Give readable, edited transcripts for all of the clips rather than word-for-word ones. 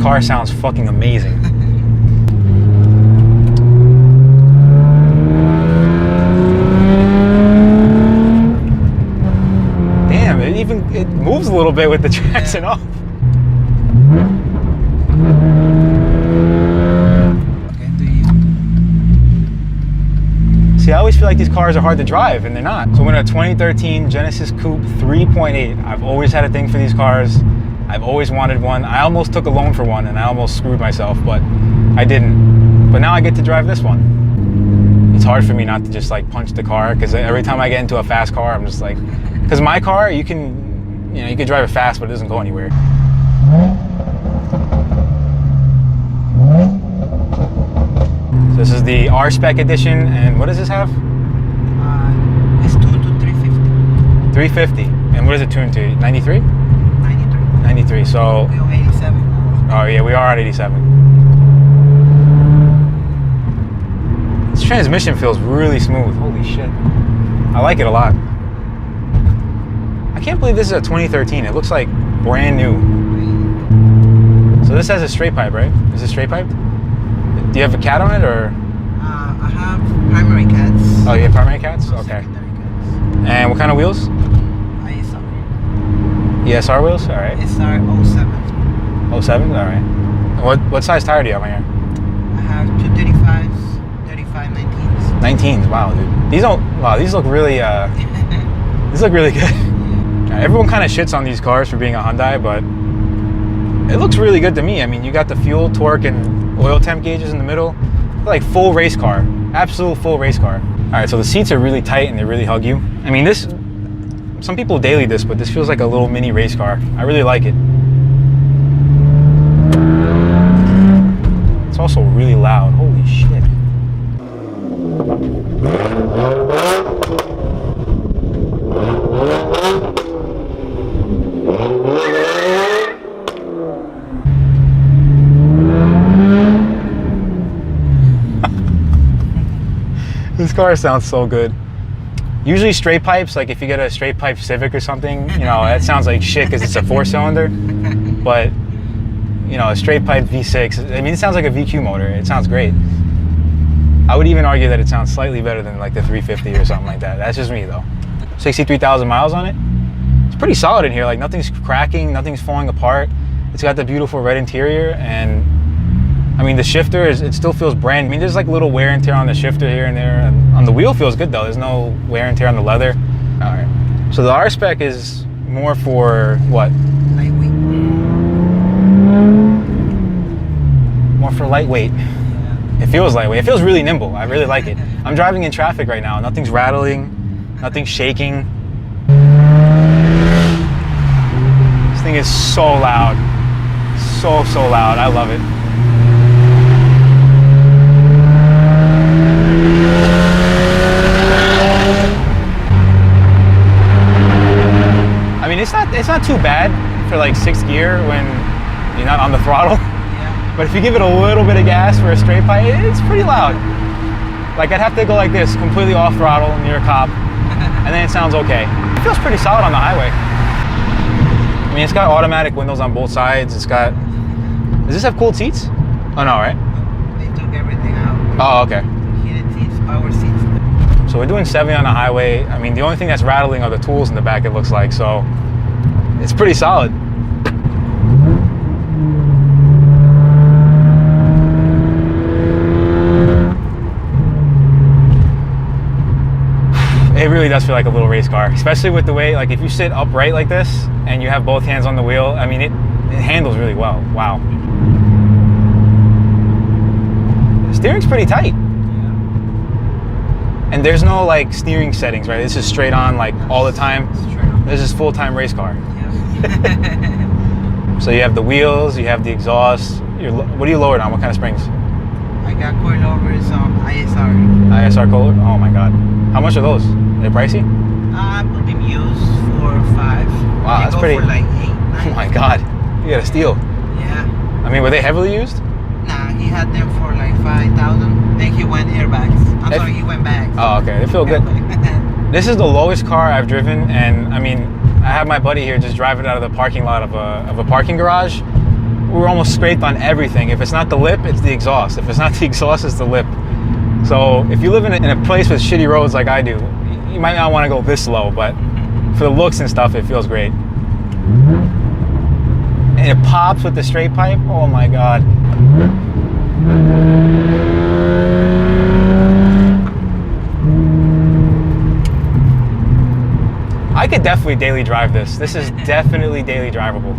car sounds fucking amazing. Damn, it moves a little bit with the traction off. See, I always feel like these cars are hard to drive, and they're not. So we're in a 2013 Genesis Coupe 3.8. I've always had a thing for these cars. I've always wanted one. I almost took a loan for one, and I almost screwed myself, but I didn't. But now I get to drive this one. It's hard for me not to just like punch the car, because every time I get into a fast car, I'm just like, because my car, you can drive it fast, but it doesn't go anywhere. So this is the R-Spec edition, and what does this have? It's tuned to 350. 350. And what is it tuned to? 93? 93. 93, so... We're on 87. Oh yeah, we are at 87. This transmission feels really smooth. Holy shit. I like it a lot. I can't believe this is a 2013. It looks like brand new. So this has a straight pipe, right? Is it straight piped? Do you have a cat on it, or? I have primary cats. Oh, you have primary cats? Okay. Secondary cats. And what kind of wheels? ISR. ESR wheels? All right. ISR 07. 07? All right. What size tire do you have on here? I have 235s, 35 19s. 19s. Wow, dude. These look really these look really good. Everyone kind of shits on these cars for being a Hyundai, but it looks really good to me. I mean, you got the fuel, torque, and oil temp gauges in the middle. Like full race car. Absolute full race car. All right, so the seats are really tight and they really hug you. I mean, some people daily this, but this feels like a little mini race car. I really like it. It's also really loud. Holy shit. This car sounds so good. Usually straight pipes, like if you get a straight pipe Civic or something, that sounds like shit because it's a 4-cylinder. But, a straight pipe V6, I mean, it sounds like a VQ motor. It sounds great. I would even argue that it sounds slightly better than like the 350 or something like that. That's just me though. 63,000 miles on it. It's pretty solid in here. Like nothing's cracking, nothing's falling apart. It's got the beautiful red interior, and I mean, the shifter, it still feels brand. I mean, there's like little wear and tear on the shifter here and there. And on the wheel feels good though. There's no wear and tear on the leather. All right. So the R-Spec is more for what? Lightweight. More for lightweight. Yeah. It feels lightweight. It feels really nimble. I really like it. I'm driving in traffic right now. Nothing's rattling. Nothing's shaking. This thing is so loud. So loud. I love it. I mean, it's not too bad for like 6th gear when you're not on the throttle. Yeah. But if you give it a little bit of gas for a straight pipe, it's pretty loud. Like I'd have to go like this, completely off throttle near a cop, and then it sounds okay. It feels pretty solid on the highway. I mean, it's got automatic windows on both sides. It's got, does this have cooled seats? Oh no, right? They took everything out. Oh, okay. Heated seats, power seats. So we're doing 70 on the highway. I mean, the only thing that's rattling are the tools in the back, it looks like. So it's pretty solid. It really does feel like a little race car, especially with the way, like if you sit upright like this and you have both hands on the wheel, I mean, it handles really well. Wow. The steering's pretty tight. And there's no like steering settings, right? This is straight on like all the time. This is full-time race car. Yeah. So you have the wheels, you have the exhaust. What are you lowered on? What kind of springs? I got coilovers on ISR. ISR coilover? Oh my God. How much are those? Are they pricey? I put them used for 5. Wow, they that's go pretty. For like 8, 9. Oh my God. You got a steal. Yeah. I mean, were they heavily used? Nah, he had them for like 5,000. Then he went airbags. I'm sorry, he went bags. Oh, okay. They feel good. This is the lowest car I've driven, and I mean, I have my buddy here just drive it out of the parking lot of a parking garage, we're almost scraped on everything. If it's not the lip, it's the exhaust. If it's not the exhaust, it's the lip. So if you live in a place with shitty roads like I do, you might not want to go this low, but for the looks and stuff, it feels great. And it pops with the straight pipe. Oh my God. I could definitely daily drive this. This is definitely daily drivable.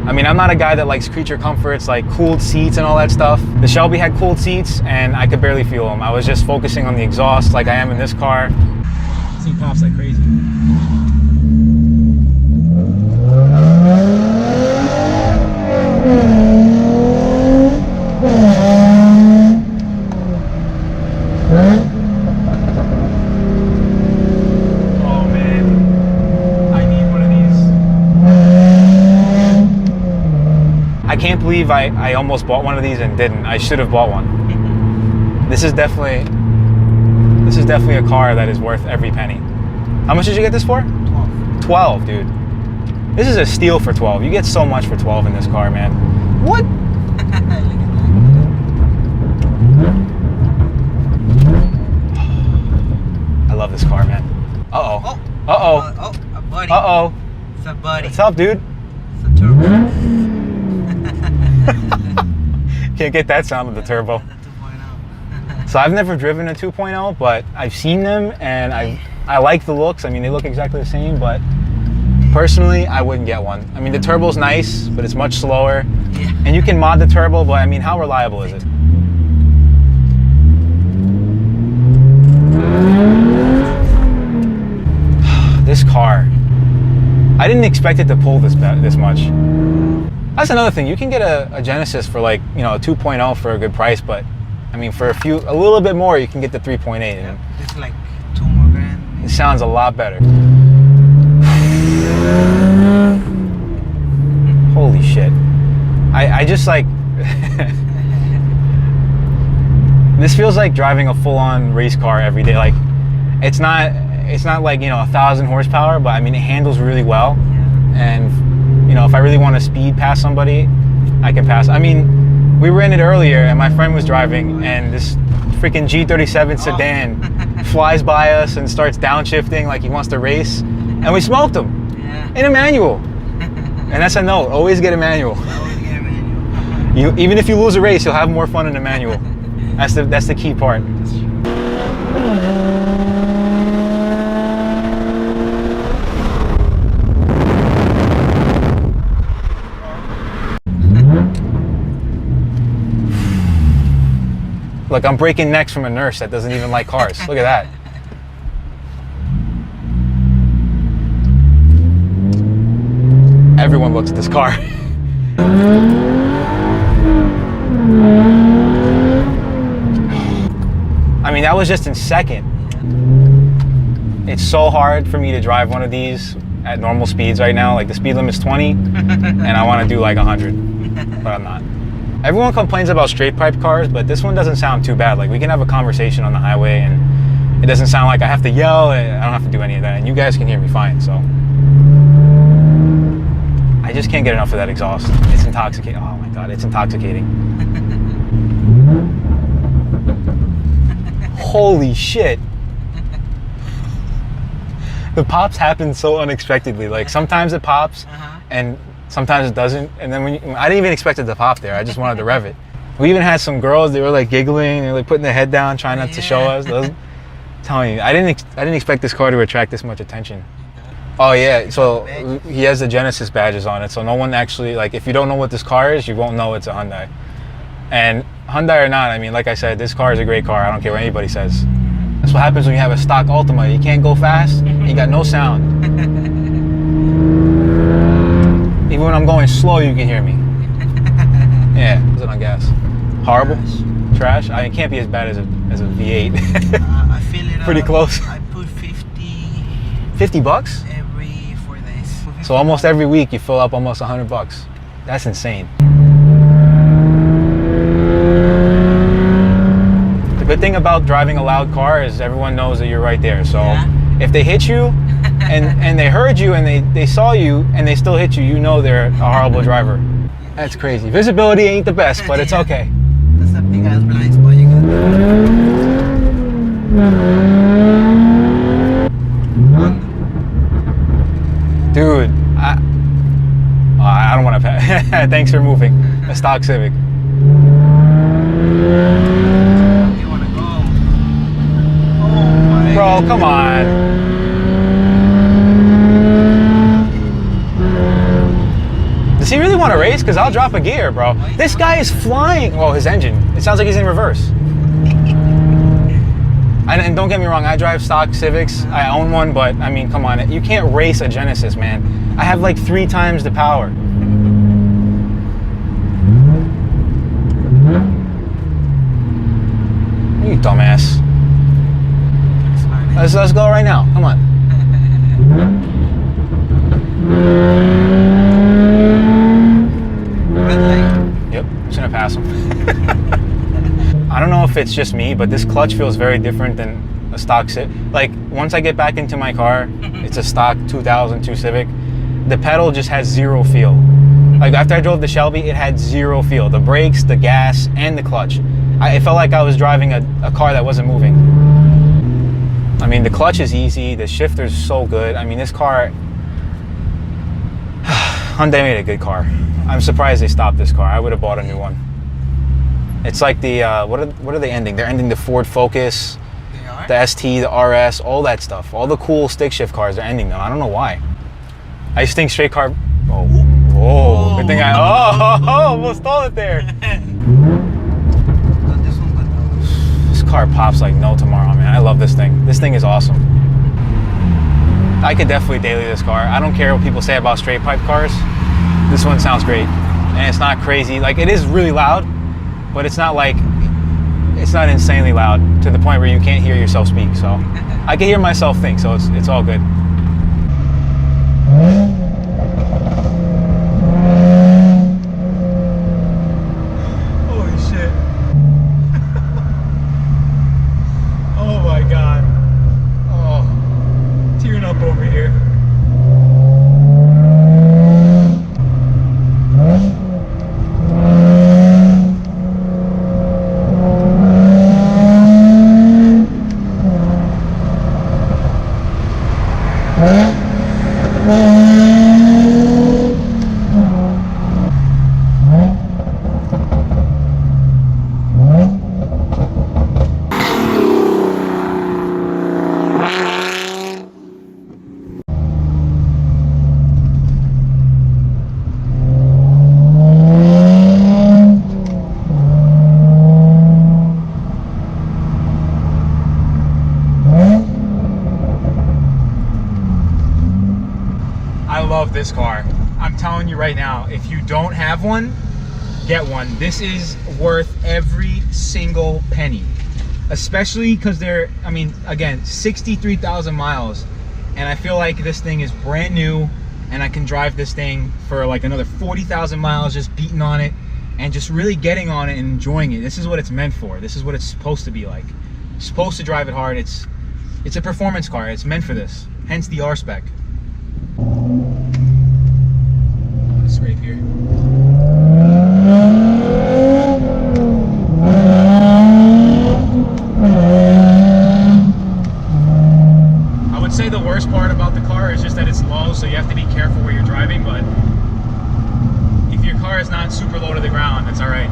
I mean, I'm not a guy that likes creature comforts like cooled seats and all that stuff. The Shelby had cooled seats and I could barely feel them. I was just focusing on the exhaust like I am in this car. This thing pops like crazy. I can't believe I almost bought one of these and didn't. I should have bought one. This is definitely a car that is worth every penny. How much did you get this for? 12. 12, dude. This is a steal for 12. You get so much for 12 in this car, man. What? I love this car, man. Uh-oh. Uh-oh. Oh, a buddy. Uh-oh. It's a buddy. What's up, dude? It's a turbo. Can't get that sound with the turbo. The 2.0. So I've never driven a 2.0, but I've seen them and I like the looks. I mean, they look exactly the same, but personally, I wouldn't get one. I mean, the turbo's nice, but it's much slower. Yeah. And you can mod the turbo, but I mean, how reliable is it? This car, I didn't expect it to pull this much. That's another thing. You can get a Genesis for like, you know, a 2.0 for a good price, but I mean, for a little bit more, you can get the 3.8. Yep. It's like 2 more grand. It sounds a lot better. Holy shit. I just like, this feels like driving a full-on race car every day. Like, it's not like, you know, 1,000 horsepower, but I mean, it handles really well. Yeah. And you know, if I really want to speed past somebody, I can pass. I mean, we were in it earlier and my friend was driving and this freaking G37 sedan flies by us and starts downshifting like he wants to race, and we smoked him in a manual. And that's a note, always get a manual. Even if you lose a race, you'll have more fun in a manual. That's the key part. Look, I'm breaking necks from a nurse that doesn't even like cars. Look at that. Everyone looks at this car. I mean, that was just in second. It's so hard for me to drive one of these at normal speeds right now. Like, the speed limit's 20 and I want to do like 100, but I'm not. Everyone complains about straight pipe cars, but this one doesn't sound too bad. Like, we can have a conversation on the highway and it doesn't sound like I have to yell. I don't have to do any of that, and you guys can hear me fine. So I just can't get enough of that exhaust. It's intoxicating. Oh my God, it's intoxicating. Holy shit. The pops happen so unexpectedly. Like, sometimes it pops and sometimes it doesn't. And then I didn't even expect it to pop there. I just wanted to rev it. We even had some girls, they were like giggling, they were like putting their head down, trying not to show us. Telling you, I didn't expect this car to attract this much attention. Oh yeah, so he has the Genesis badges on it. So no one actually, like, if you don't know what this car is, you won't know it's a Hyundai. And Hyundai or not, I mean, like I said, this car is a great car. I don't care what anybody says. That's what happens when you have a stock Altima. You can't go fast, you got no sound. Even when I'm going slow, you can hear me. Yeah, is it on gas? Horrible? Trash? I mean, it can't be as bad as a V8. I feel it Pretty close. I put 50 $50? every 4 days. So almost every week you fill up almost $100. That's insane. The good thing about driving a loud car is everyone knows that you're right there. So if they hit you and they heard you and they saw you and they still hit you, you know they're a horrible driver. That's crazy. Visibility ain't the best, but it's okay. That's a big ass blind spot you got. Dude, I don't want to pass. Thanks for moving. A stock Civic. You wanna go? Oh my. Bro, come on. Does he really want to race? Because I'll drop a gear, bro. This guy is flying. Well, his engine. It sounds like he's in reverse. And don't get me wrong, I drive stock Civics. I own one, but I mean, come on. You can't race a Genesis, man. I have like 3 times the power. You dumbass. Let's go right now. Come on. Red light. Yep, just gonna pass him. I don't know if it's just me, but this clutch feels very different than a stock Civic. Like, once I get back into my car, it's a stock 2002 Civic, the pedal just has 0 feel. Like, after I drove the Shelby, it had 0 feel. The brakes, the gas, and the clutch. It felt like I was driving a car that wasn't moving. I mean, the clutch is easy, the shifter's so good. I mean, this car, Hyundai made a good car. I'm surprised they stopped this car. I would have bought a new one. It's like the, what are they ending? They're ending the Ford Focus, They are? the ST, the RS, all that stuff. All the cool stick shift cars, they're ending them. I don't know why. I just think straight car, oh, good thing almost stole it there. Got this one, got that one. This car pops like no tomorrow, man. I love this thing. This thing is awesome. I could definitely daily this car. I don't care what people say about straight pipe cars. This one sounds great. And it's not crazy. Like, it is really loud, but it's not like, it's not insanely loud to the point where you can't hear yourself speak. So I can hear myself think, so it's all good. Holy shit. Oh my God. Oh, tearing up over here. This car, I'm telling you right now, if you don't have one, get one. This is worth every single penny, especially because they're, I mean, again, 63,000 miles, and I feel like this thing is brand new, and I can drive this thing for like another 40,000 miles just beating on it and just really getting on it and enjoying it. This is what it's meant for. This is what it's supposed to be like. You're supposed to drive it hard. It's a performance car. It's meant for this, hence the R-Spec. Right here. I would say the worst part about the car is just that it's low, so you have to be careful where you're driving, but if your car is not super low to the ground, it's all right.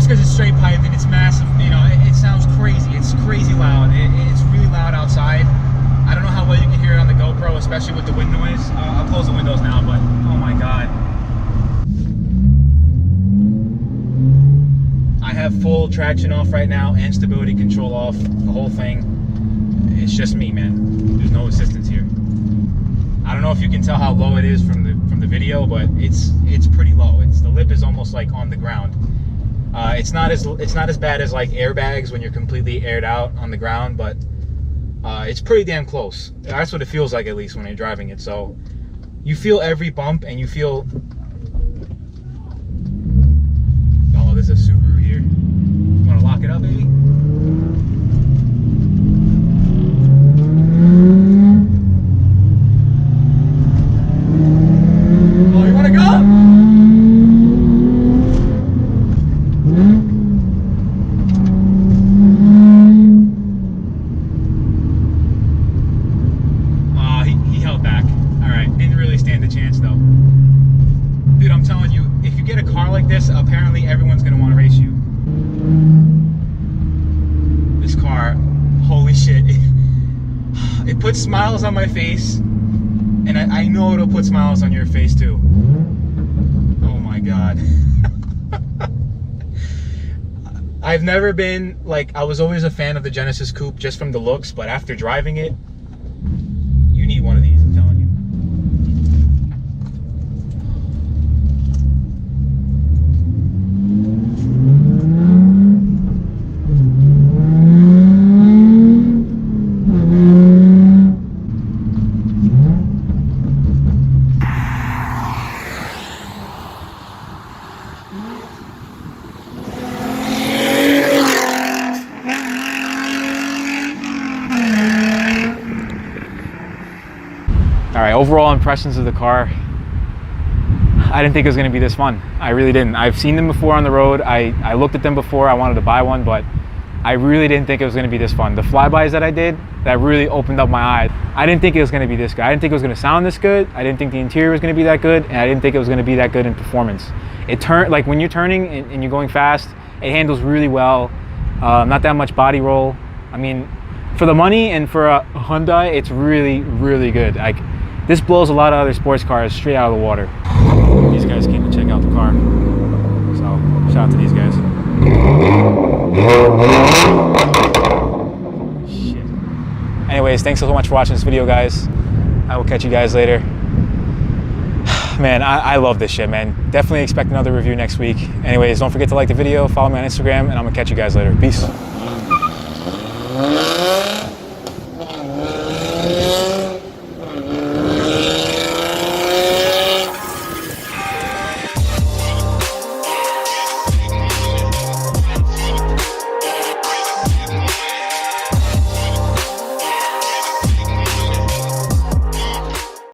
just because it's straight pipe and it's massive, you know, it sounds crazy. It's crazy loud. It's really loud outside. I don't know how well you can hear it on the GoPro, especially with the wind noise. I'll close the windows now, but oh my God. I have full traction off right now and stability control off, the whole thing. It's just me, man. There's no assistance here. I don't know if you can tell how low it is from the video, but it's pretty low. The lip is almost like on the ground. It's not as bad as like airbags when you're completely aired out on the ground, but it's pretty damn close. That's what it feels like, at least when you're driving it. So you feel every bump, and you feel. Oh, there's a Subaru here. You want to lock it up, baby? Apparently everyone's gonna want to race you. This car, holy shit, it puts smiles on my face, and I know it'll put smiles on your face too. Oh my God. I've never been, like, I was always a fan of the Genesis Coupe just from the looks, but after driving it, you need one of these, I'm telling you. All right, overall impressions of the car. I didn't think it was gonna be this fun. I really didn't. I've seen them before on the road. I looked at them before. I wanted to buy one, but I really didn't think it was gonna be this fun. The flybys that I did, that really opened up my eyes. I didn't think it was gonna be this good. I didn't think it was gonna sound this good. I didn't think the interior was gonna be that good, and I didn't think it was gonna be that good in performance. It turned, like when you're turning and you're going fast, it handles really well. Not that much body roll. I mean, for the money and for a Hyundai, it's really, really good. Like, this blows a lot of other sports cars straight out of the water. These guys came to check out the car, so shout out to these guys. Shit. Anyways, thanks so much for watching this video, guys. I will catch you guys later. Man, I love this shit, man. Definitely expect another review next week. Anyways, don't forget to like the video, follow me on Instagram, and I'm gonna catch you guys later. Peace.